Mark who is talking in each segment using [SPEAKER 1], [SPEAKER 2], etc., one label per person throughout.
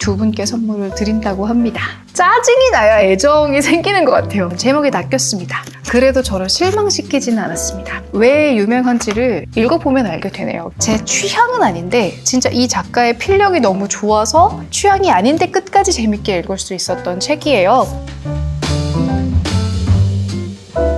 [SPEAKER 1] 두 분께 선물을 드린다고 합니다. 짜증이 나야 애정이 생기는 것 같아요. 제목에 낚였습니다. 그래도 저를 실망시키지는 않았습니다. 왜 유명한지를 읽어보면 알게 되네요. 제 취향은 아닌데 진짜 이 작가의 필력이 너무 좋아서 취향이 아닌데 끝까지 재밌게 읽을 수 있었던 책이에요.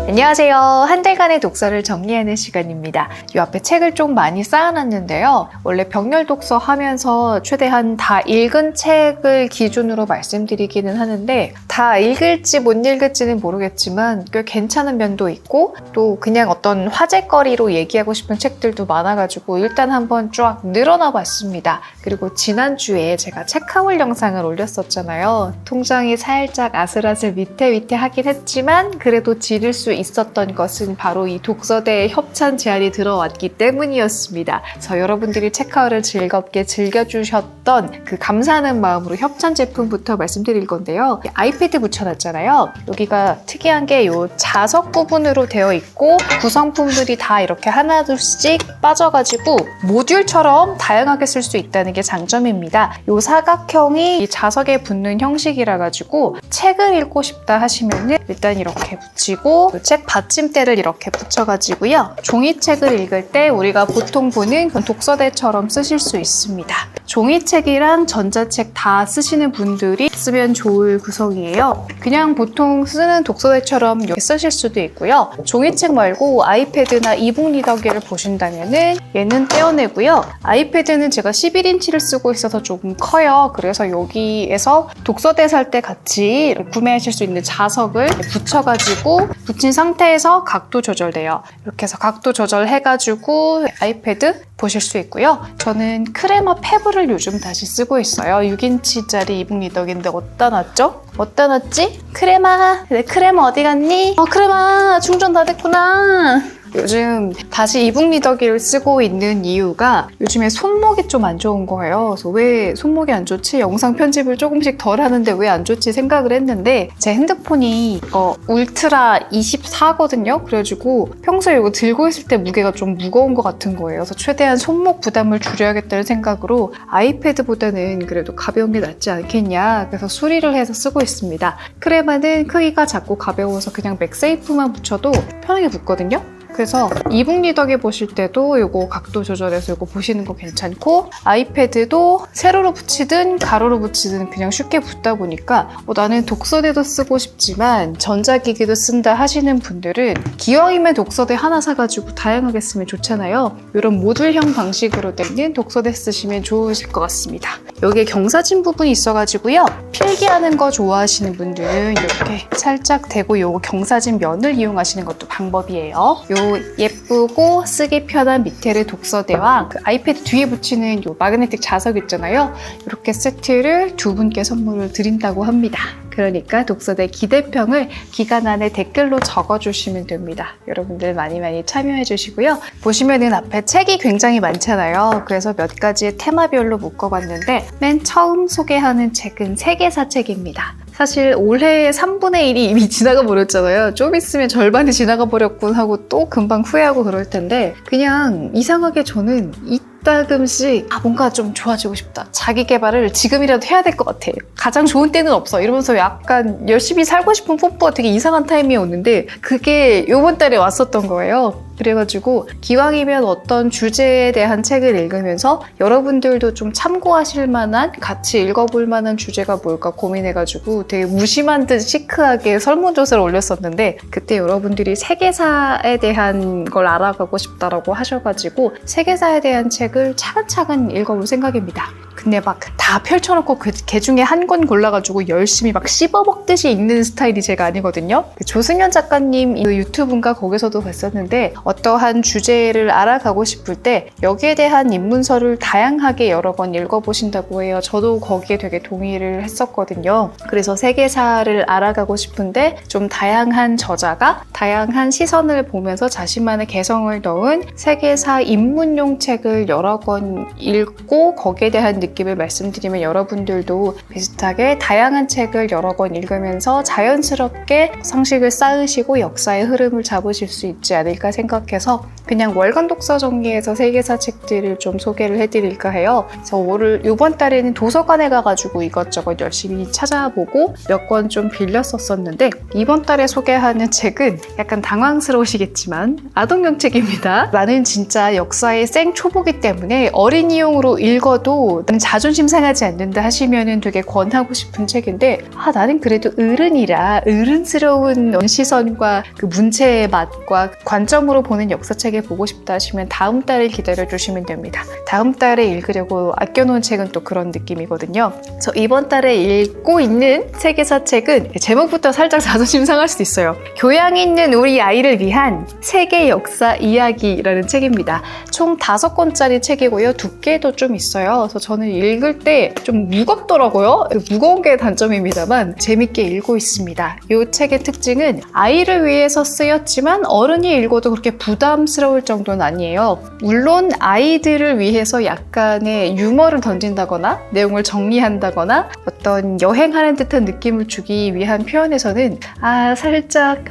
[SPEAKER 1] 안녕하세요. 한 달간의 독서를 정리하는 시간입니다. 이 앞에 책을 좀 많이 쌓아놨는데요. 원래 병렬 독서 하면서 최대한 다 읽은 책을 기준으로 말씀드리기는 하는데 다 읽을지 못 읽을지는 모르겠지만 꽤 괜찮은 면도 있고 또 그냥 어떤 화제거리로 얘기하고 싶은 책들도 많아가지고 일단 한번 쫙 늘어나 봤습니다. 그리고 지난주에 제가 책하울 영상을 올렸었잖아요. 통장이 살짝 아슬아슬 위태위태하긴 했지만 그래도 지를 수 있었던 것은 바로 이 독서대의 협찬 제안이 들어왔기 때문이었습니다. 그래서 여러분들이 책하울을 즐겁게 즐겨주셨던 그 감사하는 마음으로 협찬 제품부터 말씀드릴 건데요. 아이패드 붙여놨잖아요. 여기가 특이한 게 이 자석 부분으로 되어 있고 구성품들이 다 이렇게 하나둘씩 빠져가지고 모듈처럼 다양하게 쓸 수 있다는 게 장점입니다. 이 사각형이 이 자석에 붙는 형식이라 가지고 책을 읽고 싶다 하시면은 일단 이렇게 붙이고 책 받침대를 이렇게 붙여가지고요. 종이책을 읽을 때 우리가 보통 보는 독서대처럼 쓰실 수 있습니다. 종이책이랑 전자책 다 쓰시는 분들이 쓰면 좋을 구성이에요. 그냥 보통 쓰는 독서대처럼 이렇게 쓰실 수도 있고요. 종이책 말고 아이패드나 이북 리더기를 보신다면은 얘는 떼어내고요. 아이패드는 제가 11인치를 쓰고 있어서 조금 커요. 그래서 여기에서 독서대 살 때 같이 구매하실 수 있는 자석을 붙여가지고 붙인 상태에서 각도 조절돼요. 이렇게 해서 각도 조절해가지고 아이패드 보실 수 있고요. 저는 크레마 페블을 요즘 다시 쓰고 있어요. 6인치짜리 이북 리더기인데 어디다 놨죠? 어디다 놨지? 크레마! 내 크레마 어디 갔니? 크레마! 충전 다 됐구나! 요즘 다시 이북 리더기를 쓰고 있는 이유가 요즘에 손목이 좀 안 좋은 거예요. 그래서 왜 손목이 안 좋지? 영상 편집을 조금씩 덜 하는데 왜 안 좋지 생각을 했는데 제 핸드폰이 이거 울트라 24거든요. 그래가지고 평소에 이거 들고 있을 때 무게가 좀 무거운 것 같은 거예요. 그래서 최대한 손목 부담을 줄여야겠다는 생각으로 아이패드보다는 그래도 가벼운 게 낫지 않겠냐. 그래서 수리를 해서 쓰고 있습니다. 크레마는 크기가 작고 가벼워서 그냥 맥세이프만 붙여도 편하게 붙거든요. 그래서 이북 리더기 보실 때도 이거 각도 조절해서 이거 보시는 거 괜찮고 아이패드도 세로로 붙이든 가로로 붙이든 그냥 쉽게 붙다 보니까 나는 독서대도 쓰고 싶지만 전자기기도 쓴다 하시는 분들은 기왕이면 독서대 하나 사가지고 다양하게 쓰면 좋잖아요. 이런 모듈형 방식으로 되는 독서대 쓰시면 좋으실 것 같습니다. 여기에 경사진 부분이 있어가지고요. 필기하는 거 좋아하시는 분들은 이렇게 살짝 대고 요 경사진 면을 이용하시는 것도 방법이에요. 요 예쁘고 쓰기 편한 밑에를 독서대와 그 아이패드 뒤에 붙이는 요 마그네틱 자석 있잖아요. 이렇게 세트를 두 분께 선물을 드린다고 합니다. 그러니까 독서대 기대평을 기간 안에 댓글로 적어주시면 됩니다. 여러분들 많이 참여해 주시고요. 보시면은 앞에 책이 굉장히 많잖아요. 그래서 몇 가지의 테마별로 묶어봤는데 맨 처음 소개하는 책은 세계사 책입니다. 사실 올해의 3분의 1이 이미 지나가 버렸잖아요. 좀 있으면 절반이 지나가 버렸군 하고 또 금방 후회하고 그럴 텐데 그냥 이상하게 저는 이따금씩 뭔가 좀 좋아지고 싶다. 자기 개발을 지금이라도 해야 될 것 같아. 가장 좋은 때는 없어. 이러면서 약간 열심히 살고 싶은 뽀뽀가 되게 이상한 타이밍이 오는데 그게 이번 달에 왔었던 거예요. 그래가지고 기왕이면 어떤 주제에 대한 책을 읽으면서 여러분들도 좀 참고하실 만한 같이 읽어볼 만한 주제가 뭘까 고민해가지고 되게 무심한 듯 시크하게 설문조사를 올렸었는데 그때 여러분들이 세계사에 대한 걸 알아가고 싶다라고 하셔가지고 세계사에 대한 책을 차근차근 읽어볼 생각입니다. 근데 막 다 펼쳐놓고 그 중에 한 권 골라가지고 열심히 막 씹어먹듯이 읽는 스타일이 제가 아니거든요. 그 조승연 작가님 그 유튜브인가 거기서도 봤었는데 어떠한 주제를 알아가고 싶을 때 여기에 대한 입문서를 다양하게 여러 번 읽어보신다고 해요. 저도 거기에 되게 동의를 했었거든요. 그래서 세계사를 알아가고 싶은데 좀 다양한 저자가 다양한 시선을 보면서 자신만의 개성을 넣은 세계사 입문용 책을 여러 권 읽고 거기에 대한 느낌을 말씀드리면 여러분들도 비슷하게 다양한 책을 여러 권 읽으면서 자연스럽게 상식을 쌓으시고 역사의 흐름을 잡으실 수 있지 않을까 생각합니다. 생각해서 그냥 월간 독서 정리해서 세계사 책들을 좀 소개를 해드릴까 해요. 그래서 이번 달에는 도서관에 가가지고 이것저것 열심히 찾아보고 몇 권 좀 빌렸었었는데 이번 달에 소개하는 책은 약간 당황스러우시겠지만 아동용 책입니다. 나는 진짜 역사의 생초보기 때문에 어린이용으로 읽어도 나는 자존심 상하지 않는다 하시면은 되게 권하고 싶은 책인데 나는 그래도 어른이라 어른스러운 시선과 그 문체의 맛과 관점으로 보는 역사책을 보고 싶다 하시면 다음 달을 기다려주시면 됩니다. 다음 달에 읽으려고 아껴놓은 책은 또 그런 느낌이거든요. 그래서 이번 달에 읽고 있는 세계사 책은 제목부터 살짝 자존심 상할 수도 있어요. 교양 있는 우리 아이를 위한 세계 역사 이야기라는 책입니다. 총 5권짜리 책이고요. 두께도 좀 있어요. 그래서 저는 읽을 때 좀 무겁더라고요. 무거운 게 단점입니다만 재밌게 읽고 있습니다. 이 책의 특징은 아이를 위해서 쓰였지만 어른이 읽어도 그렇게 부담스러울 정도는 아니에요. 물론 아이들을 위해서 약간의 유머를 던진다거나 내용을 정리한다거나 어떤 여행하는 듯한 느낌을 주기 위한 표현에서는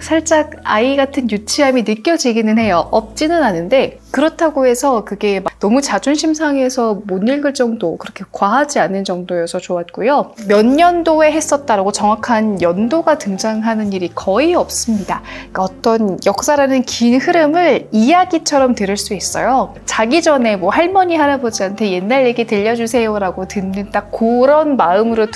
[SPEAKER 1] 살짝 아이 같은 유치함이 느껴지기는 해요. 없지는 않은데 그렇다고 해서 그게 막 너무 자존심 상해서 못 읽을 정도, 그렇게 과하지 않은 정도여서 좋았고요. 몇 년도에 했었다라고 정확한 연도가 등장하는 일이 거의 없습니다. 그러니까 어떤 역사라는 긴 흐름을 이야기처럼 들을 수 있어요. 자기 전에 뭐 할머니, 할아버지한테 옛날 얘기 들려주세요라고 듣는 딱 그런 마음으로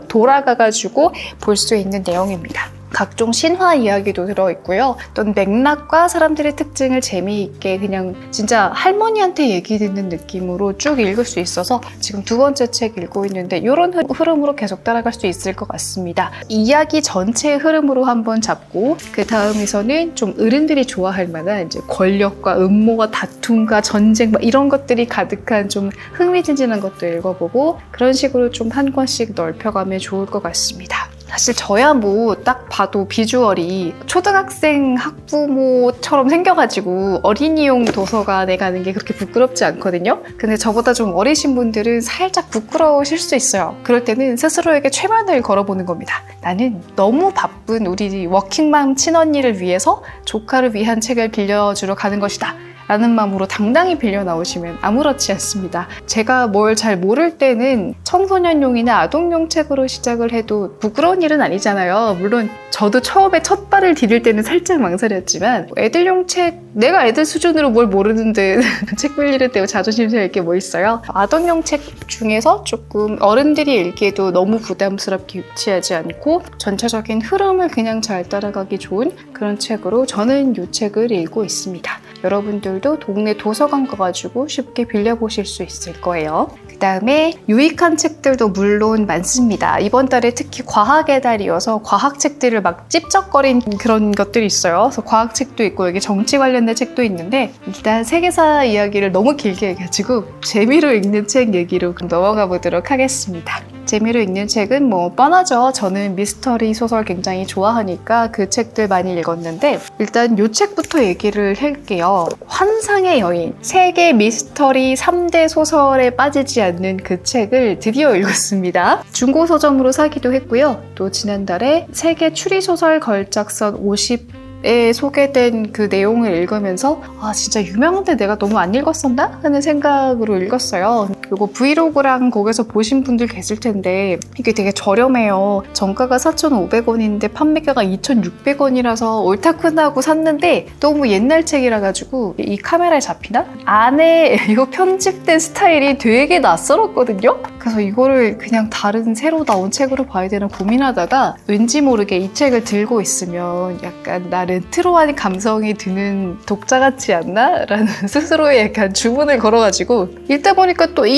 [SPEAKER 1] 돌아가가지고 볼 수 있는 내용입니다. 각종 신화 이야기도 들어있고요. 어떤 맥락과 사람들의 특징을 재미있게 그냥 진짜 할머니한테 얘기 듣는 느낌으로 쭉 읽을 수 있어서 지금 2번째 책 읽고 있는데 이런 흐름으로 계속 따라갈 수 있을 것 같습니다. 이야기 전체의 흐름으로 한번 잡고 그 다음에서는 좀 어른들이 좋아할 만한 이제 권력과 음모와 다툼과 전쟁 이런 것들이 가득한 좀 흥미진진한 것도 읽어보고 그런 식으로 좀 한 권씩 넓혀가면 좋을 것 같습니다. 사실 저야 뭐 딱 봐도 비주얼이 초등학생 학부모처럼 생겨가지고 어린이용 도서관에 가는 게 그렇게 부끄럽지 않거든요. 근데 저보다 좀 어리신 분들은 살짝 부끄러우실 수 있어요. 그럴 때는 스스로에게 최면을 걸어보는 겁니다. 나는 너무 바쁜 우리 워킹맘 친언니를 위해서 조카를 위한 책을 빌려주러 가는 것이다 라는 마음으로 당당히 빌려 나오시면 아무렇지 않습니다. 제가 뭘 잘 모를 때는 청소년용이나 아동용 책으로 시작을 해도 부끄러운 일은 아니잖아요. 물론 저도 처음에 첫 발을 디딜 때는 살짝 망설였지만 애들용 책, 내가 애들 수준으로 뭘 모르는데 책 빌리는 때 자존심 상할 게 뭐 있어요? 아동용 책 중에서 조금 어른들이 읽기에도 너무 부담스럽게 유치하지 않고 전체적인 흐름을 그냥 잘 따라가기 좋은 그런 책으로 저는 이 책을 읽고 있습니다. 여러분들도 동네 도서관 가가지고 쉽게 빌려보실 수 있을 거예요. 그 다음에 유익한 책들도 물론 많습니다. 이번 달에 특히 과학의 달이어서 과학책들을 막 찝쩍거린 그런 것들이 있어요. 그래서 과학책도 있고 여기 정치 관련된 책도 있는데 일단 세계사 이야기를 너무 길게 해가지고 재미로 읽는 책 얘기로 넘어가 보도록 하겠습니다. 재미로 읽는 책은 뭐 뻔하죠. 저는 미스터리 소설 굉장히 좋아하니까 그 책들 많이 읽었는데 일단 이 책부터 얘기를 할게요. 환상의 여인, 세계 미스터리 3대 소설에 빠지지 않는 그 책을 드디어 읽었습니다. 중고 서점으로 사기도 했고요. 또 지난달에 세계 추리소설 걸작선 50에 소개된 그 내용을 읽으면서 진짜 유명한데 내가 너무 안 읽었었나? 하는 생각으로 읽었어요. 이거 브이로그랑 거기서 보신 분들 계실 텐데 이게 되게 저렴해요. 정가가 4,500원인데 판매가가 2,600원이라서 옳다쿠나하고 샀는데 너무 옛날 책이라 가지고 이 카메라에 잡히나? 안에 이거 편집된 스타일이 되게 낯설었거든요? 그래서 이거를 그냥 다른 새로 나온 책으로 봐야 되나 고민하다가 왠지 모르게 이 책을 들고 있으면 약간 나 레트로한 감성이 드는 독자 같지 않나? 라는 스스로의 약간 주문을 걸어가지고 읽다 보니까 또 이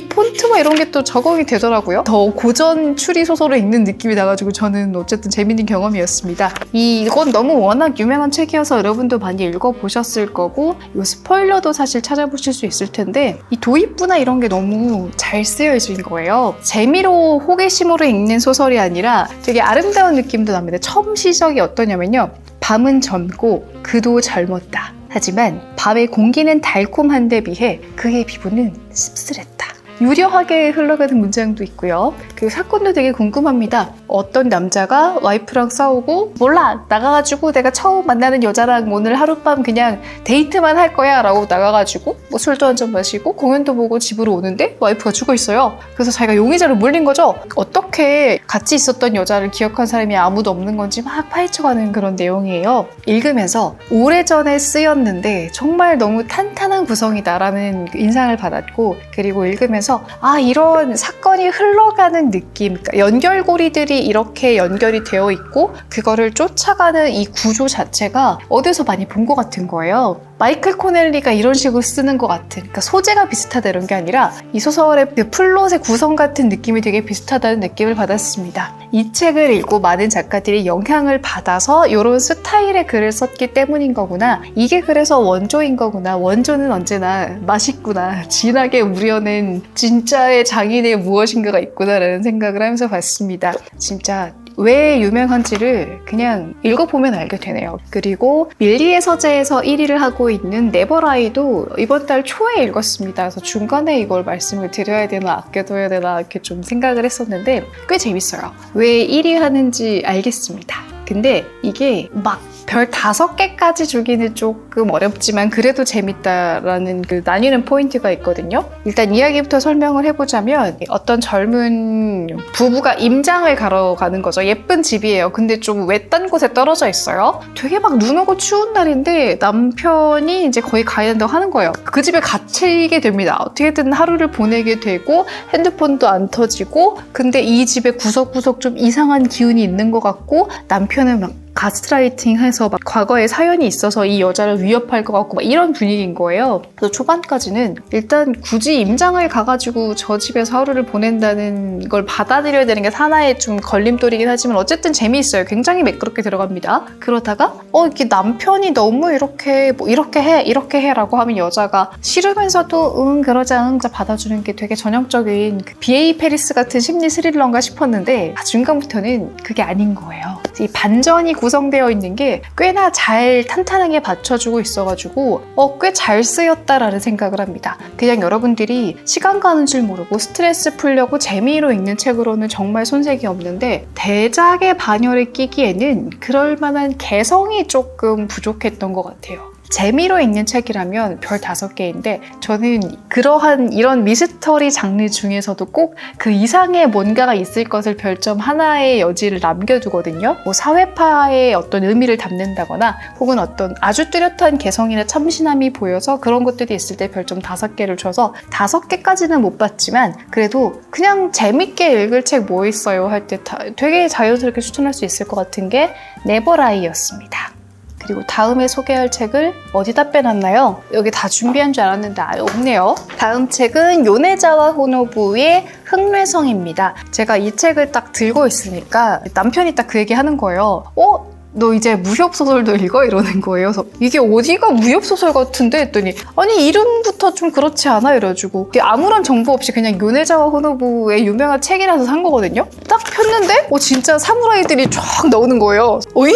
[SPEAKER 1] 폰트와 이런 게 또 적응이 되더라고요. 더 고전 추리 소설을 읽는 느낌이 나가지고 저는 어쨌든 재밌는 경험이었습니다. 이건 너무 워낙 유명한 책이어서 여러분도 많이 읽어보셨을 거고 이 스포일러도 사실 찾아보실 수 있을 텐데 이 도입부나 이런 게 너무 잘 쓰여진 거예요. 재미로 호기심으로 읽는 소설이 아니라 되게 아름다운 느낌도 납니다. 처음 시작이 어떠냐면요. 밤은 젊고 그도 젊었다. 하지만 밤의 공기는 달콤한 데 비해 그의 피부는 씁쓸했다. 유려하게 흘러가는 문장도 있고요. 그 사건도 되게 궁금합니다. 어떤 남자가 와이프랑 싸우고 몰라 나가가지고 내가 처음 만나는 여자랑 오늘 하룻밤 그냥 데이트만 할 거야 라고 나가가지고 뭐 술도 한잔 마시고 공연도 보고 집으로 오는데 와이프가 죽어 있어요. 그래서 자기가 용의자로 물린 거죠. 어떻게 같이 있었던 여자를 기억한 사람이 아무도 없는 건지 막 파헤쳐가는 그런 내용이에요. 읽으면서 오래전에 쓰였는데 정말 너무 탄탄한 구성이다라는 인상을 받았고, 그리고 읽으면서 이런 사건이 흘러가는 느낌, 그러니까 연결고리들이 이렇게 연결이 되어 있고 그거를 쫓아가는 이 구조 자체가 어디서 많이 본 것 같은 거예요. 마이클 코넬리가 이런 식으로 쓰는 것 같은, 그러니까 소재가 비슷하다 이런 게 아니라 이 소설의 그 플롯의 구성 같은 느낌이 되게 비슷하다는 느낌을 받았습니다. 이 책을 읽고 많은 작가들이 영향을 받아서 이런 스타일의 글을 썼기 때문인 거구나. 이게 그래서 원조인 거구나. 원조는 언제나 맛있구나. 진하게 우려낸 진짜의 장인의 무엇인가가 있구나라는 생각을 하면서 봤습니다. 진짜 왜 유명한지를 그냥 읽어보면 알게 되네요. 그리고 밀리의 서재에서 1위를 하고 있는 네버라이도 이번 달 초에 읽었습니다. 그래서 중간에 이걸 말씀을 드려야 되나 아껴둬야 되나 이렇게 좀 생각을 했었는데 꽤 재밌어요. 왜 1위 하는지 알겠습니다. 근데 이게 막 별 5개까지 주기는 조금 어렵지만 그래도 재밌다라는 그 나뉘는 포인트가 있거든요. 일단 이야기부터 설명을 해보자면 어떤 젊은 부부가 임장을 가러 가는 거죠. 예쁜 집이에요. 근데 좀 외딴 곳에 떨어져 있어요. 되게 막 눈 오고 추운 날인데 남편이 이제 거의 가야 된다고 하는 거예요. 그 집에 갇히게 됩니다. 어떻게든 하루를 보내게 되고 핸드폰도 안 터지고, 근데 이 집에 구석구석 좀 이상한 기운이 있는 것 같고 남편은 막 가스라이팅 해서 막 과거에 사연이 있어서 이 여자를 위협할 것 같고 막 이런 분위기인 거예요. 그래서 초반까지는 일단 굳이 임장을 가가지고 저 집에서 하루를 보낸다는 걸 받아들여야 되는 게 하나의 좀 걸림돌이긴 하지만 어쨌든 재미있어요. 굉장히 매끄럽게 들어갑니다. 그러다가 이렇게 남편이 너무 이렇게 뭐 이렇게 해 라고 하면 여자가 싫으면서도 응 그러자 응 받아주는 게 되게 전형적인 그 B.A. 페리스 같은 심리 스릴러인가 싶었는데 중간부터는 그게 아닌 거예요. 이 반전이 구성되어 있는 게 꽤나 잘 탄탄하게 받쳐주고 있어가지고 꽤 잘 쓰였다라는 생각을 합니다. 그냥 여러분들이 시간 가는 줄 모르고 스트레스 풀려고 재미로 읽는 책으로는 정말 손색이 없는데 대작의 반열에 끼기에는 그럴 만한 개성이 조금 부족했던 것 같아요. 재미로 읽는 책이라면 별 5개인데 저는 그러한 이런 미스터리 장르 중에서도 꼭 그 이상의 뭔가가 있을 것을 별점 하나의 여지를 남겨두거든요. 뭐 사회파의 어떤 의미를 담는다거나 혹은 어떤 아주 뚜렷한 개성이나 참신함이 보여서 그런 것들이 있을 때 별점 5개를 줘서 5개까지는 못 봤지만 그래도 그냥 재밌게 읽을 책 뭐 있어요 할 때 되게 자연스럽게 추천할 수 있을 것 같은 게 네버라이였습니다. 그리고 다음에 소개할 책을 어디다 빼놨나요? 여기 다 준비한 줄 알았는데 아예 없네요. 다음 책은 요네자와 호노부의 흑뇌성입니다. 제가 이 책을 딱 들고 있으니까 남편이 딱 그 얘기 하는 거예요. 너 이제 무협소설도 읽어? 이러는 거예요. 그래서 이게 어디가 무협소설 같은데? 했더니 아니 이름부터 좀 그렇지 않아? 이래가지고 아무런 정보 없이 그냥 요네자와 호노부의 유명한 책이라서 산 거거든요. 딱 폈는데 진짜 사무라이들이 쫙 나오는 거예요. 오잉?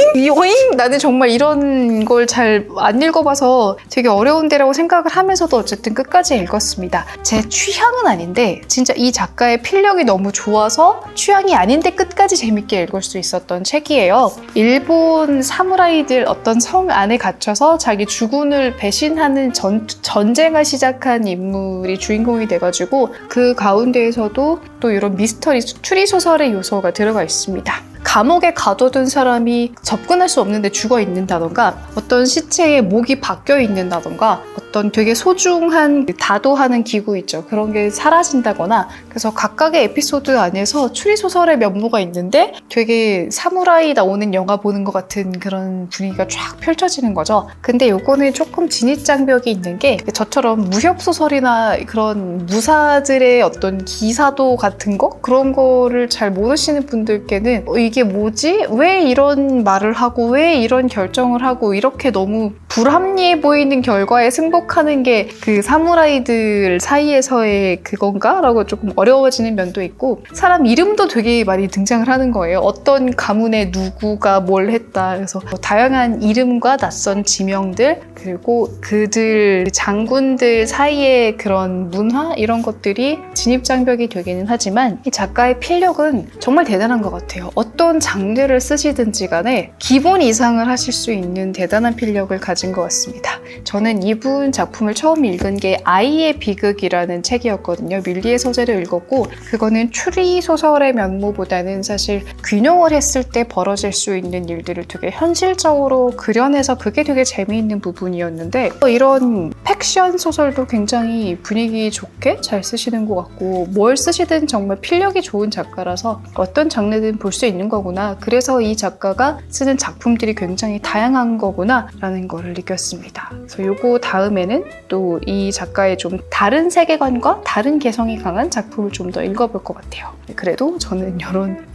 [SPEAKER 1] 나는 정말 이런 걸 잘 안 읽어봐서 되게 어려운데라고 생각을 하면서도 어쨌든 끝까지 읽었습니다. 제 취향은 아닌데 진짜 이 작가의 필력이 너무 좋아서 취향이 아닌데 끝까지 재밌게 읽을 수 있었던 책이에요. 일본 사무라이들 어떤 성 안에 갇혀서 자기 주군을 배신하는 전쟁을 시작한 인물이 주인공이 돼가지고 그 가운데에서도 또 이런 미스터리 추리소설의 요소가 들어가 있습니다. 감옥에 가둬둔 사람이 접근할 수 없는데 죽어 있는다던가 어떤 시체에 목이 박혀 있는다던가 어떤 되게 소중한 다도하는 기구 있죠. 그런 게 사라진다거나 그래서 각각의 에피소드 안에서 추리소설의 면모가 있는데 되게 사무라이 나오는 영화 보는 것 같은 그런 분위기가 쫙 펼쳐지는 거죠. 근데 요거는 조금 진입장벽이 있는 게 저처럼 무협소설이나 그런 무사들의 어떤 기사도 같은 거? 그런 거를 잘 모르시는 분들께는 이게 뭐지? 왜 이런 말을 하고 왜 이런 결정을 하고 이렇게 너무 불합리해 보이는 결과에 승복하는 게 그 사무라이들 사이에서의 그건가? 라고 조금 어려워지는 면도 있고 사람 이름도 되게 많이 등장을 하는 거예요. 어떤 가문의 누구가 뭘 했다. 그래서 다양한 이름과 낯선 지명들 그리고 그들 장군들 사이의 그런 문화 이런 것들이 진입장벽이 되기는 하지만 이 작가의 필력은 정말 대단한 것 같아요. 어떤 장르를 쓰시든지 간에 기본 이상을 하실 수 있는 대단한 필력을 가진 것 같습니다. 저는 이분 작품을 처음 읽은 게 아이의 비극이라는 책이었거든요. 밀리의 소재를 읽었고 그거는 추리 소설의 면모보다는 사실 귀농을 했을 때 벌어질 수 있는 일들을 되게 현실적으로 그려내서 그게 되게 재미있는 부분이었는데 이런 팩션 소설도 굉장히 분위기 좋게 잘 쓰시는 것 같고 뭘 쓰시든 정말 필력이 좋은 작가라서 어떤 장르든 볼 수 있는 거구나. 그래서 이 작가가 쓰는 작품들이 굉장히 다양한 거구나 라는 거를 느꼈습니다. 그래서 요거 다음에는 또 이 작가의 좀 다른 세계관과 다른 개성이 강한 작품을 좀 더 읽어볼 것 같아요. 그래도 저는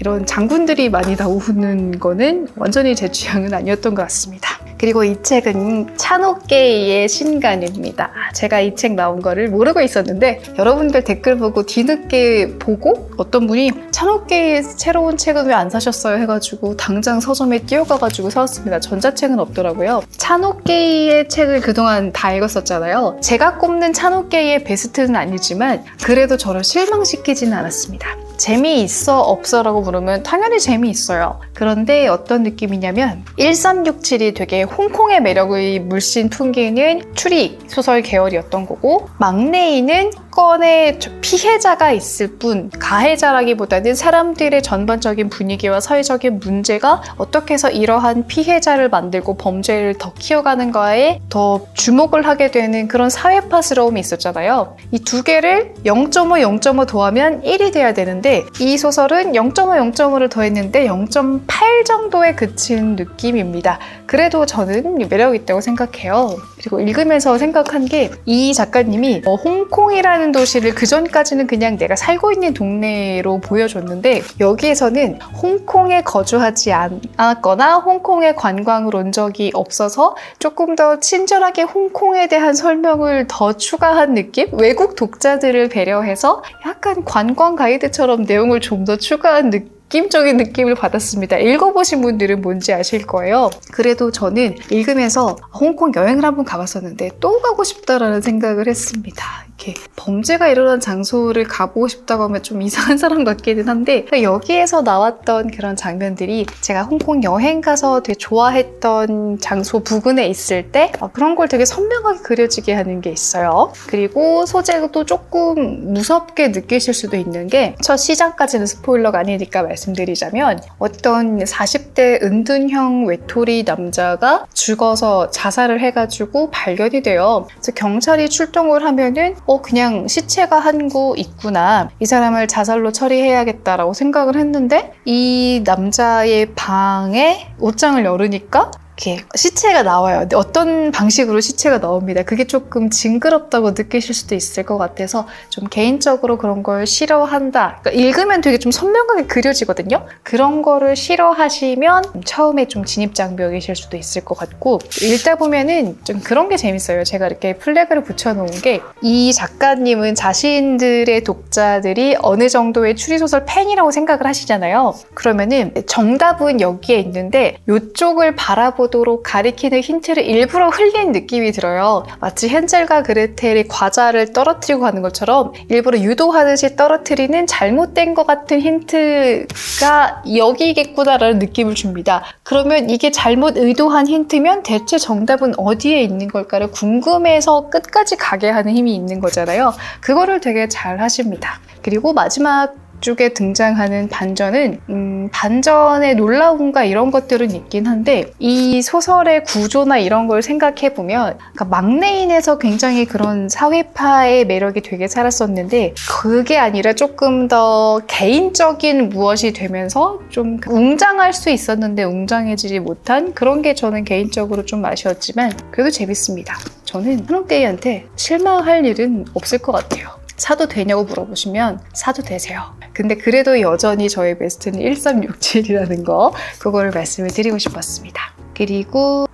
[SPEAKER 1] 이런 장군들이 많이 나오는 거는 완전히 제 취향은 아니었던 것 같습니다. 그리고 이 책은 찬옥계의 신간입니다. 제가 이 책 나온 거를 모르고 있었는데 여러분들 댓글 보고 뒤늦게 보고 어떤 분이 찬옥계의 새로운 책은 왜 안 사셨어요? 해가지고 당장 서점에 뛰어가가지고 사왔습니다. 전자책은 없더라고요. 찬옥계의 책을 그동안 다 읽었었잖아요. 제가 꼽는 찬옥계의 베스트는 아니지만 그래도 저를 실망시키지는 않았습니다. 재미있어 없어라고 물으면 당연히 재미있어요. 그런데 어떤 느낌이냐면 1367이 되게 홍콩의 매력의 물씬 풍기는 추리 소설 계열이었던 거고 막내인은 건의 피해자가 있을 뿐 가해자라기보다는 사람들의 전반적인 분위기와 사회적인 문제가 어떻게 해서 이러한 피해자를 만들고 범죄를 더 키워가는가에 더 주목을 하게 되는 그런 사회파스러움이 있었잖아요. 이 두 개를 0.5, 0.5 더하면 1이 돼야 되는데 이 소설은 0.5, 0.5를 더했는데 0.8 정도에 그친 느낌입니다. 그래도 저는 매력 있다고 생각해요. 그리고 읽으면서 생각한 게 이 작가님이 홍콩이라는 도시를 그전까지는 그냥 내가 살고 있는 동네로 보여줬는데 여기에서는 홍콩에 거주하지 않았거나 홍콩에 관광을 온 적이 없어서 조금 더 친절하게 홍콩에 대한 설명을 더 추가한 느낌? 외국 독자들을 배려해서 약간 관광 가이드처럼 내용을 좀 더 추가한 느낌적인 느낌을 받았습니다. 읽어보신 분들은 뭔지 아실 거예요. 그래도 저는 읽으면서 홍콩 여행을 한번 가봤었는데 또 가고 싶다라는 생각을 했습니다. 이렇게 범죄가 일어난 장소를 가보고 싶다고 하면 좀 이상한 사람 같기는 한데 여기에서 나왔던 그런 장면들이 제가 홍콩 여행 가서 되게 좋아했던 장소 부근에 있을 때 그런 걸 되게 선명하게 그려지게 하는 게 있어요. 그리고 소재도 조금 무섭게 느끼실 수도 있는 게 첫 시장까지는 스포일러가 아니니까 말씀드리자면 어떤 40대 은둔형 외톨이 남자가 죽어서 자살을 해가지고 발견이 돼요. 그래서 경찰이 출동을 하면은 그냥 시체가 한 구 있구나. 이 사람을 자살로 처리해야겠다라고 생각을 했는데 이 남자의 방에 옷장을 열으니까 이렇게 시체가 나와요. 근데 어떤 방식으로 시체가 나옵니다. 그게 조금 징그럽다고 느끼실 수도 있을 것 같아서 좀 개인적으로 그런 걸 싫어한다. 그러니까 읽으면 되게 좀 선명하게 그려지거든요. 그런 거를 싫어하시면 처음에 좀 진입장벽이실 수도 있을 것 같고 읽다 보면은 좀 그런 게 재밌어요. 제가 이렇게 플래그를 붙여놓은 게 이 작가님은 자신들의 독자들이 어느 정도의 추리소설 팬이라고 생각을 하시잖아요. 그러면은 정답은 여기에 있는데 이쪽을 바라보도록 가리키는 힌트를 일부러 흘린 느낌이 들어요. 마치 헨젤과 그레텔이 과자를 떨어뜨리고 가는 것처럼 일부러 유도하듯이 떨어뜨리는 잘못된 것 같은 힌트가 여기겠구나라는 느낌을 줍니다. 그러면 이게 잘못 의도한 힌트면 대체 정답은 어디에 있는 걸까를 궁금해서 끝까지 가게 하는 힘이 있는 거잖아요. 그거를 되게 잘 하십니다. 그리고 마지막 쪽에 등장하는 반전은 반전의 놀라움과 이런 것들은 있긴 한데 이 소설의 구조나 이런 걸 생각해보면 그러니까 막내인에서 굉장히 그런 사회파의 매력이 되게 살았었는데 그게 아니라 조금 더 개인적인 무엇이 되면서 좀 웅장할 수 있었는데 웅장해지지 못한 그런 게 저는 개인적으로 좀 아쉬웠지만 그래도 재밌습니다. 저는 한옥데이한테 실망할 일은 없을 것 같아요. 사도 되냐고 물어보시면 사도 되세요. 근데 그래도 여전히 저의 베스트는 1367이라는 거 그거를 말씀을 드리고 싶었습니다. 그리고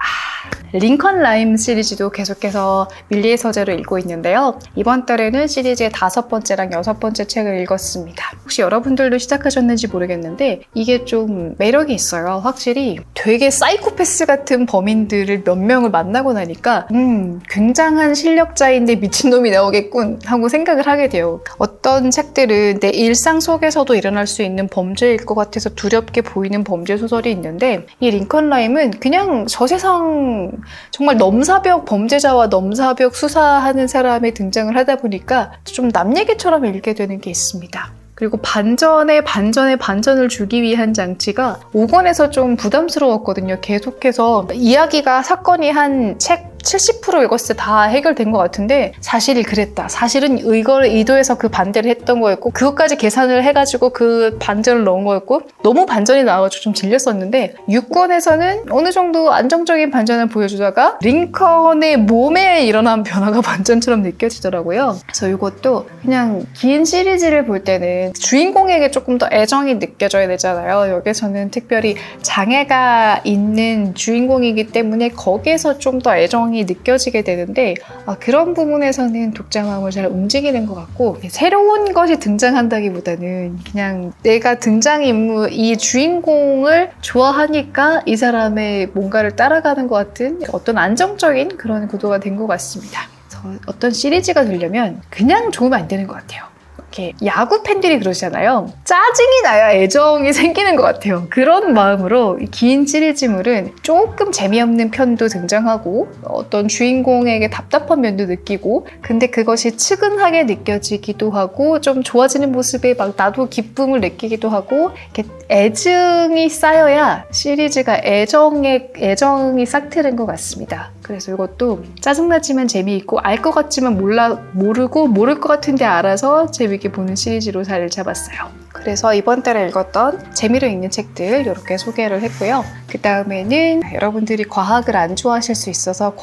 [SPEAKER 1] 링컨 라임 시리즈도 계속해서 밀리의 서재를 읽고 있는데요. 이번 달에는 시리즈의 5번째랑 6번째 책을 읽었습니다. 혹시 여러분들도 시작하셨는지 모르겠는데 이게 좀 매력이 있어요. 확실히 되게 사이코패스 같은 범인들을 몇 명을 만나고 나니까 굉장한 실력자인데 미친놈이 나오겠군 하고 생각을 하게 돼요. 어떤 책들은 내 일상 속에서도 일어날 수 있는 범죄일 것 같아서 두렵게 보이는 범죄 소설이 있는데 이 링컨 라임은 그냥 저 세상 정말 넘사벽 범죄자와 넘사벽 수사하는 사람이 등장을 하다 보니까 좀 남 얘기처럼 읽게 되는 게 있습니다. 그리고 반전에 반전을 주기 위한 장치가 5권에서 좀 부담스러웠거든요. 계속해서 이야기가 사건이 한 책 70% 읽었을 때 다 해결된 것 같은데 사실이 그랬다. 사실은 이걸 의도해서 그 반대를 했던 거였고 그것까지 계산을 해가지고 그 반전을 넣은 거였고 너무 반전이 나와가지고 좀 질렸었는데 6권에서는 어느 정도 안정적인 반전을 보여주다가 링컨의 몸에 일어난 변화가 반전처럼 느껴지더라고요. 그래서 이것도 그냥 긴 시리즈를 볼 때는 주인공에게 조금 더 애정이 느껴져야 되잖아요. 여기서는 특별히 장애가 있는 주인공이기 때문에 거기에서 좀 더 애정이 느껴지게 되는데 그런 부분에서는 독자 마음을 잘 움직이는 것 같고 새로운 것이 등장한다기보다는 그냥 내가 등장인물 이 주인공을 좋아하니까 이 사람의 뭔가를 따라가는 것 같은 어떤 안정적인 그런 구도가 된 것 같습니다. 그래서 어떤 시리즈가 되려면 그냥 좋으면 안 되는 것 같아요. 이렇게 야구 팬들이 그러시잖아요. 짜증이 나야 애정이 생기는 것 같아요. 그런 마음으로 긴 시리즈물은 조금 재미없는 편도 등장하고 어떤 주인공에게 답답한 면도 느끼고 근데 그것이 측은하게 느껴지기도 하고 좀 좋아지는 모습에 막 나도 기쁨을 느끼기도 하고 이렇게 애증이 쌓여야 시리즈가 애정이 싹 트는 것 같습니다. 그래서 이것도 짜증나지만 재미있고 알 것 같지만 모르고 모를 것 같은데 알아서 재미있게 보는 시리즈로 자리를 잡았어요. 그래서 이번 달에 읽었던 재미로 읽는 책들 이렇게 소개를 했고요. 그 다음에는 여러분들이 과학을 안 좋아하실 수 있어서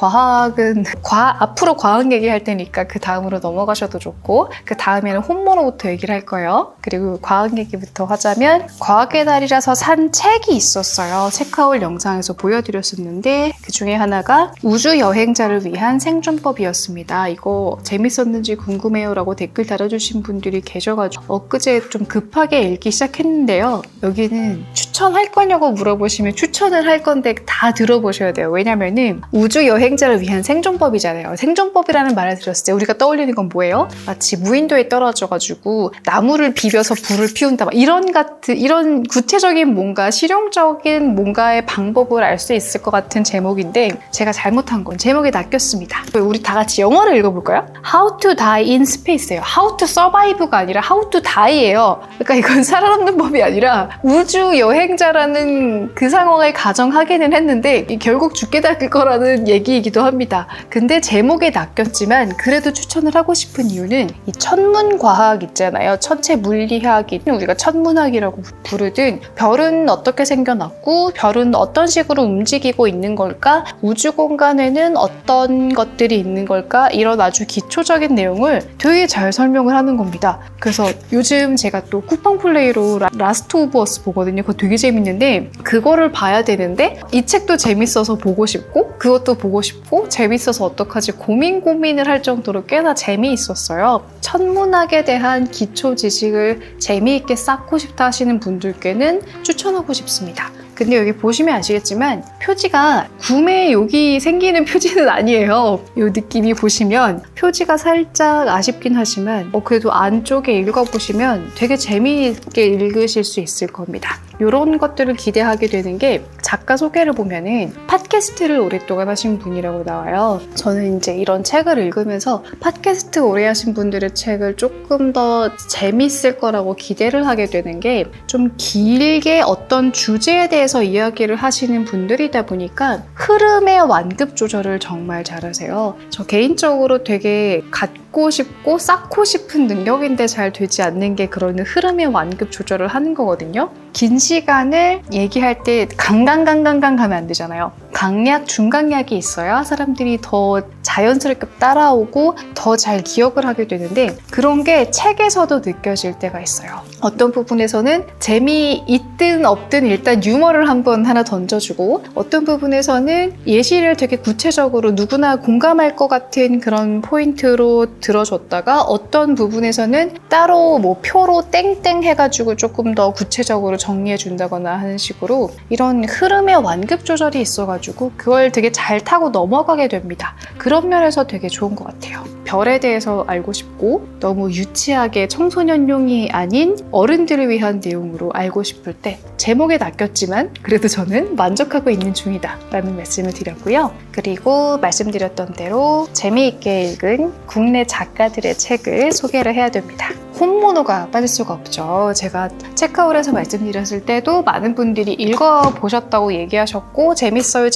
[SPEAKER 1] 앞으로 과학 얘기할 테니까 그 다음으로 넘어가셔도 좋고 그 다음에는 홈모노부터 얘기를 할 거예요. 그리고 과학 얘기부터 하자면 과학의 달이라서 산 책이 있었어요. 체크아웃 영상에서 보여드렸었는데 그 중에 하나가 우주 여행자를 위한 생존법이었습니다. 이거 재밌었는지 궁금해요 라고 댓글 달아주신 분들이 계셔가지고 엊그제 좀 급하게 읽기 시작했는데요. 여기는 추천할 거냐고 물어보시면 추천을 할 건데 다 들어보셔야 돼요. 왜냐면은 우주 여행자를 위한 생존법이잖아요. 생존법이라는 말을 들었을 때 우리가 떠올리는 건 뭐예요? 마치 무인도에 떨어져가지고 나무를 비벼서 불을 피운다 이런 구체적인 뭔가 실용적인 뭔가의 방법을 알 수 있을 것 같은 제목인데 제가 잘못한 건 제목에 낚였습니다. 우리 다 같이 영어를 읽어볼까요? How to die in space예요. How to survive가 아니라 How to die예요. 그러니까 이건 살아남는 법이 아니라 우주 여행자라는 그 상황을 가정하기는 했는데 결국 죽게 될 거라는 얘기이기도 합니다. 근데 제목에 낚였지만 그래도 추천을 하고 싶은 이유는 이 천문과학 있잖아요. 천체 물리학이 우리가 천문학이라고 부르든 별은 어떻게 생겨났고 별은 어떤 식으로 움직이고 있는 걸까? 우주 공간에는 어떤 것들이 있는 걸까? 이런 아주 기초적인 내용을 되게 잘 설명을 하는 겁니다. 그래서 요즘 제가 또 쿠팡 플레이로 라스트 오브 어스 보거든요. 그거 되게 재밌는데 그거를 봐야 되는데 이 책도 재밌어서 보고 싶고 그것도 보고 싶고 재밌어서 어떡하지 고민을 할 정도로 꽤나 재미있었어요. 천문학에 대한 기초 지식을 재미있게 쌓고 싶다 하시는 분들께는 추천하고 싶습니다. 근데 여기 보시면 아시겠지만 표지가 구매욕이 생기는 표지는 아니에요. 이 느낌이 보시면 표지가 살짝 아쉽긴 하지만 그래도 안쪽에 읽어보시면 되게 재미있게 읽으실 수 있을 겁니다. 이런 것들을 기대하게 되는 게 작가 소개를 보면은 팟캐스트를 오랫동안 하신 분이라고 나와요. 저는 이제 이런 책을 읽으면서 팟캐스트 오래 하신 분들의 책을 조금 더 재밌을 거라고 기대를 하게 되는 게 좀 길게 어떤 주제에 대해서 이야기를 하시는 분들이다 보니까 흐름의 완급 조절을 정말 잘하세요. 저 개인적으로 되게 갖고 싶고 쌓고 싶은 능력인데 잘 되지 않는 게 그런 흐름의 완급 조절을 하는 거거든요. 긴 시간을 얘기할 때 강강 가면 안 되잖아요. 강약, 중강약이 있어야 사람들이 더 자연스럽게 따라오고 더 잘 기억을 하게 되는데 그런 게 책에서도 느껴질 때가 있어요. 어떤 부분에서는 재미있든 없든 일단 유머를 한번 하나 던져주고 어떤 부분에서는 예시를 되게 구체적으로 누구나 공감할 것 같은 그런 포인트로 들어줬다가 어떤 부분에서는 따로 뭐 표로 땡땡 해가지고 조금 더 구체적으로 정리해 준다거나 하는 식으로 이런 흐름의 완급 조절이 있어가지고 그걸 되게 잘 타고 넘어가게 됩니다. 그런 면에서 되게 좋은 것 같아요. 별에 대해서 알고 싶고 너무 유치하게 청소년용이 아닌 어른들을 위한 내용으로 알고 싶을 때 제목에 낚였지만 그래도 저는 만족하고 있는 중이다 라는 말씀을 드렸고요. 그리고 말씀드렸던 대로 재미있게 읽은 국내 작가들의 책을 소개를 해야 됩니다. 혼모노가 빠질 수가 없죠. 제가 체크아웃에서 말씀드렸을 때도 많은 분들이 읽어보셨다고 얘기하셨고 재밌어요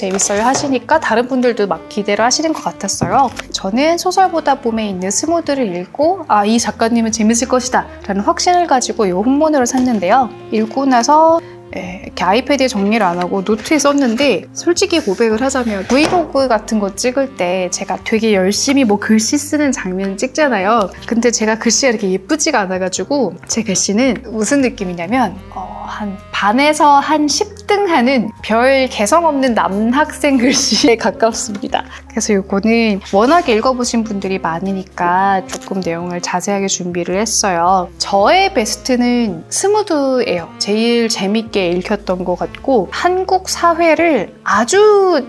[SPEAKER 1] 하시니까 다른 분들도 막 기대를 하시는 것 같았어요. 저는 소설보다 봄에 있는 스무드를 읽고 이 작가님은 재밌을 것이다 라는 확신을 가지고 이 혼모노를 샀는데요. 읽고 나서 이렇게 아이패드에 정리를 안 하고 노트에 썼는데 솔직히 고백을 하자면 브이로그 같은 거 찍을 때 제가 되게 열심히 뭐 글씨 쓰는 장면 찍잖아요. 근데 제가 글씨가 이렇게 예쁘지가 않아가지고 제 글씨는 무슨 느낌이냐면 한 반에서 한 10등 하는 별 개성 없는 남학생 글씨에 가깝습니다. 그래서 이거는 워낙에 읽어보신 분들이 많으니까 조금 내용을 자세하게 준비를 했어요. 저의 베스트는 스무드예요. 제일 재밌게 읽혔던 것 같고 한국 사회를 아주